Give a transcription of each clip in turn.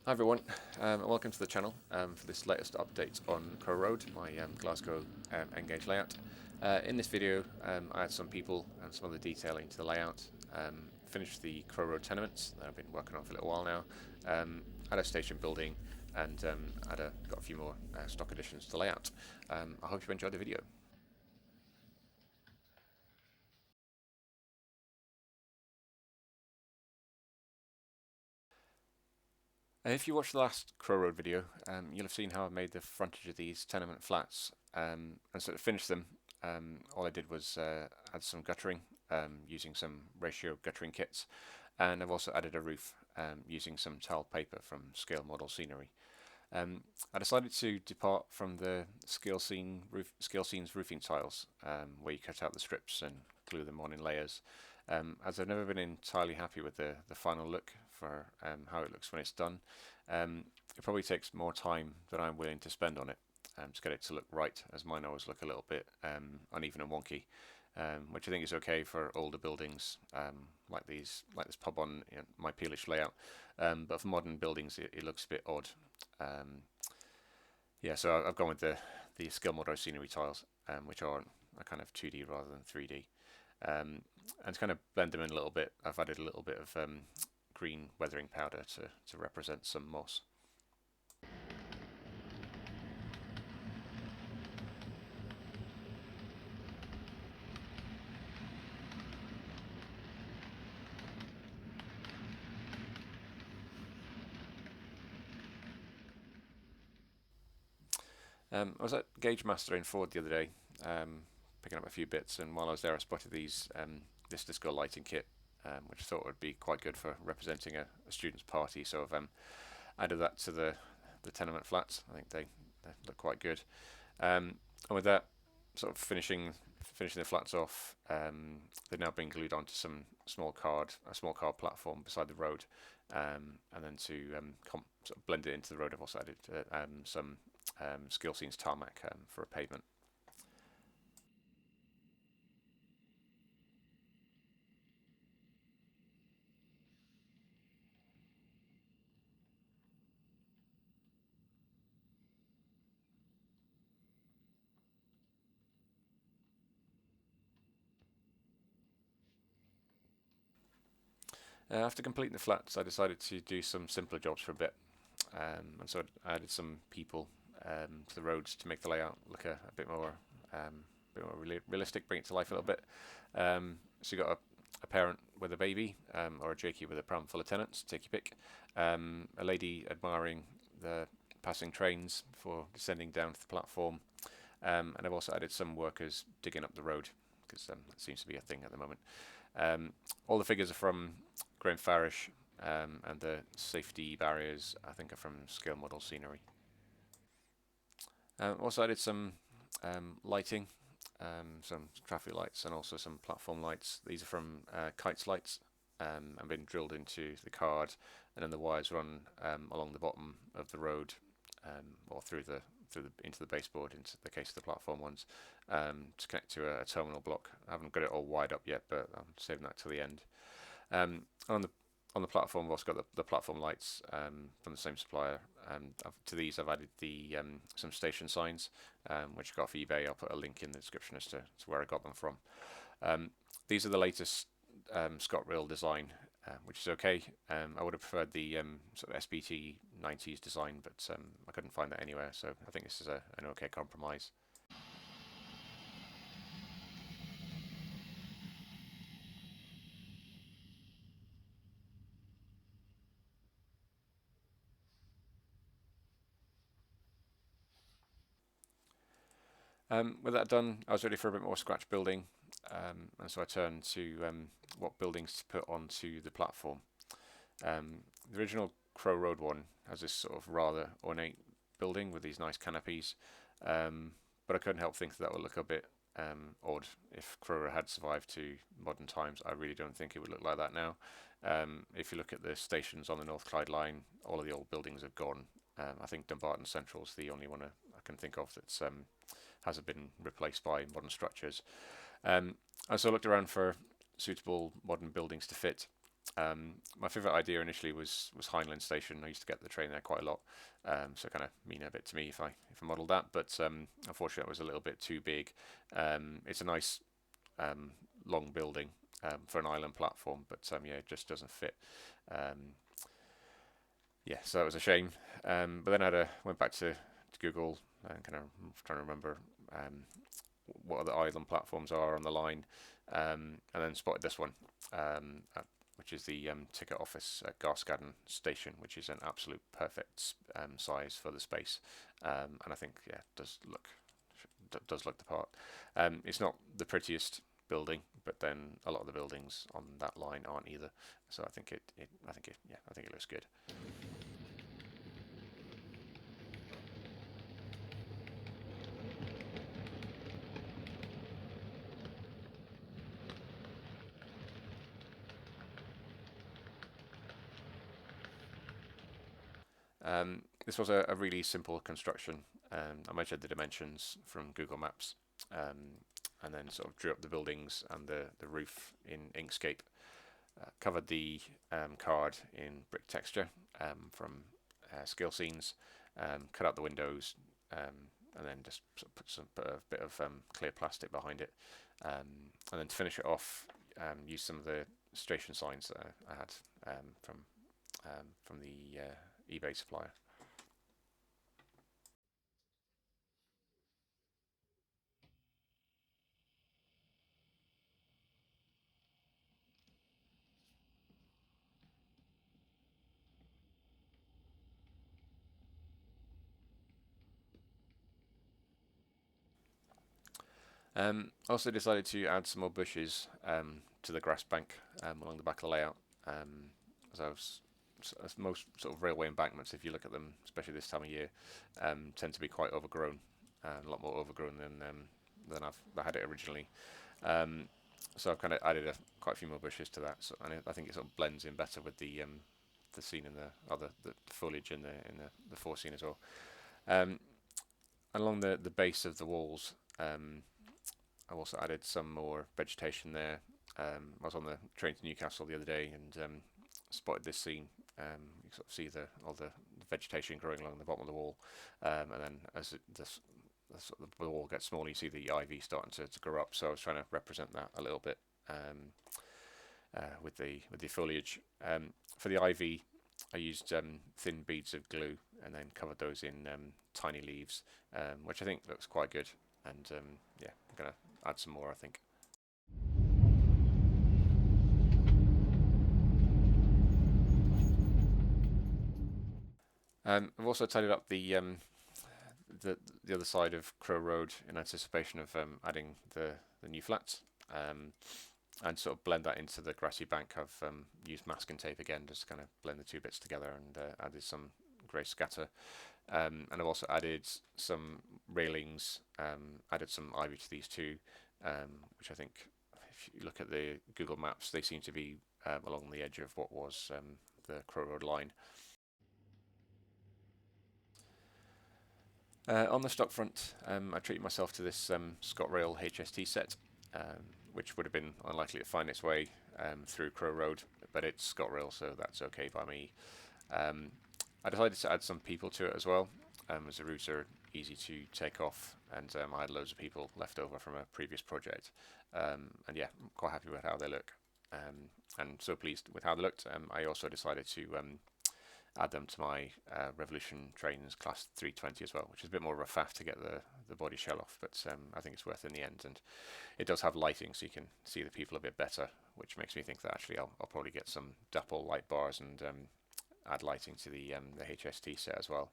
Hi everyone, and welcome to the channel for this latest update on Crow Road, my Glasgow N-gauge layout. In this video, I had some people and some other detailing to the layout. Finished the Crow Road tenements that I've been working on for a little while now. Had a station building and got a few more stock additions to the layout. I hope you enjoyed the video. If you watched the last Crow Road video, you'll have seen how I made the frontage of these tenement flats and sort of finished them. All I did was add some guttering using some ratio guttering kits, and I've also added a roof using some tile paper from Scale Model Scenery. I decided to depart from the Scale Scenes roofing tiles, where you cut out the strips and glue them on in layers, as I've never been entirely happy with the final look for how it looks when it's done. It probably takes more time than I'm willing to spend on it to get it to look right, as mine always look a little bit uneven and wonky, which I think is okay for older buildings like this pub on my Peelish layout. But for modern buildings, it looks a bit odd. Yeah, so I've gone with the Scale Model Scenery tiles, which are kind of 2D rather than 3D. And to kind of blend them in a little bit, I've added a little bit of green weathering powder to represent some moss. I was at Gauge Master in Ford the other day, picking up a few bits, and while I was there, I spotted this disco lighting kit, which I thought would be quite good for representing a student's party. So I've added that to the tenement flats. I think they look quite good. And with that, sort of finishing the flats off, they've now been glued onto a small card platform beside the road, and then to sort of blend it into the road, I've also added some Skill Scenes tarmac for a pavement. After completing the flats, I decided to do some simpler jobs for a bit, and so I added some people to the roads to make the layout look a bit more realistic, bring it to life a little bit. So you got a parent with a baby, or a Jakey with a pram full of tenants, take your pick. A lady admiring the passing trains before descending down to the platform, and I've also added some workers digging up the road because that seems to be a thing at the moment. All the figures are from Graham Farish, and the safety barriers I think are from Scale Model Scenery. Also added some lighting, some traffic lights and also some platform lights. These are from Kite's lights, and been drilled into the card, and then the wires run along the bottom of the road, or into the baseboard, into the case of the platform ones, to connect to a terminal block. I haven't got it all wired up yet, but I'm saving that till the end. On the platform, I've also got the platform lights from the same supplier. To these, I've added some station signs, which I got off eBay. I'll put a link in the description as to where I got them from. These are the latest ScotRail design, which is okay. I would have preferred the sort of SBT 90s design, but I couldn't find that anywhere, so I think this is an okay compromise. With that done, I was ready for a bit more scratch building, and so I turned to what buildings to put onto the platform. The original Crow Road one has this sort of rather ornate building with these nice canopies, but I couldn't help think that would look a bit odd if Crow had survived to modern times. I really don't think it would look like that now. If you look at the stations on the North Clyde line, all of the old buildings have gone. I think Dumbarton Central is the only one I can think of that's hasn't been replaced by modern structures. And so I looked around for suitable modern buildings to fit, My favourite idea initially was Heinlein Station. I used to get the train there quite a lot, so it kind of mean a bit to me if I modelled that. But unfortunately, it was a little bit too big. It's a nice um, long building for an island platform, but yeah, it just doesn't fit. Um, yeah, so that was a shame. But then went back to Google and kind of trying to remember what other island platforms are on the line, and then spotted this one, which is the ticket office at Garskaden Station, which is an absolute perfect size for the space, and I think yeah, does look the part. It's not the prettiest building, but then a lot of the buildings on that line aren't either. So I think it looks good. This was a really simple construction. I measured the dimensions from Google Maps, and then sort of drew up the buildings and the roof in Inkscape. Covered the card in brick texture from scale scenes. Cut out the windows, and then just sort of put a bit of clear plastic behind it. And then to finish it off, use some of the station signs that I had from the eBay supplier. Also decided to add some more bushes to the grass bank along the back of the layout. As I was, as most sort of railway embankments, if you look at them, especially this time of year, tend to be quite overgrown, a lot more overgrown than I had it originally. Um, so I've kind of added quite a few more bushes to that, so, and I think it sort of blends in better with the scene in the foliage in the forescene as well. Um, Along the base of the walls, I've also added some more vegetation there. I was on the train to Newcastle the other day and spotted this scene. You sort of see all the vegetation growing along the bottom of the wall, and then as the wall gets smaller, you see the ivy starting to grow up. So I was trying to represent that a little bit with the foliage. For the ivy, I used thin beads of glue and then covered those in tiny leaves, which I think looks quite good. And yeah, I'm gonna add some more, I think. I've also tidied up the other side of Crow Road in anticipation of adding the new flats. And sort of blend that into the grassy bank. I've used masking tape again, just to kind of blend the two bits together, and added some grey scatter. And I've also added some railings, added some ivy to these two, which I think, if you look at the Google Maps, they seem to be along the edge of what was the Crow Road line. On the stock front, I treated myself to this ScotRail HST set, which would have been unlikely to find its way through Crow Road, but it's ScotRail, so that's okay by me. Um, I decided to add some people to it as well, as the routes are easy to take off, and I had loads of people left over from a previous project. And yeah, I'm quite happy with how they look, and so pleased with how they looked. I also decided to add them to my Revolution trains class 320 as well, which is a bit more of a faff to get the body shell off, but I think it's worth it in the end. And it does have lighting, so you can see the people a bit better, which makes me think that actually I'll probably get some dapple light bars and add lighting to the HST set as well.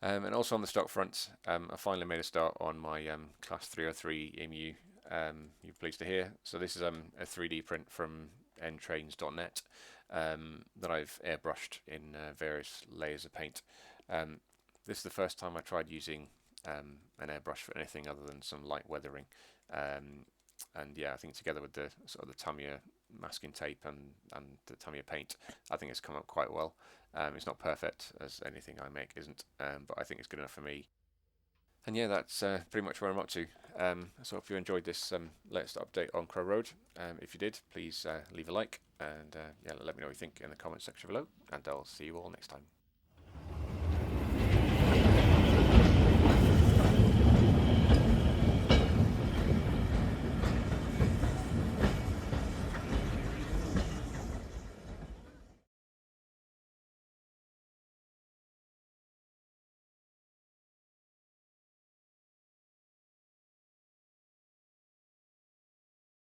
And also on the stock front, I finally made a start on my class 303 EMU. You're pleased to hear. So this is a 3D print from ntrains.net that I've airbrushed in various layers of paint. This is the first time I tried using an airbrush for anything other than some light weathering. And yeah, I think together with the sort of the Tamiya masking tape and the Tamiya paint, I think it's come up quite well. It's not perfect, as anything I make isn't, but I think it's good enough for me. And yeah, that's pretty much where I'm up to. So hope you enjoyed this latest update on Crow Road. If you did, please leave a like and yeah, let me know what you think in the comments section below, and I'll see you all next time.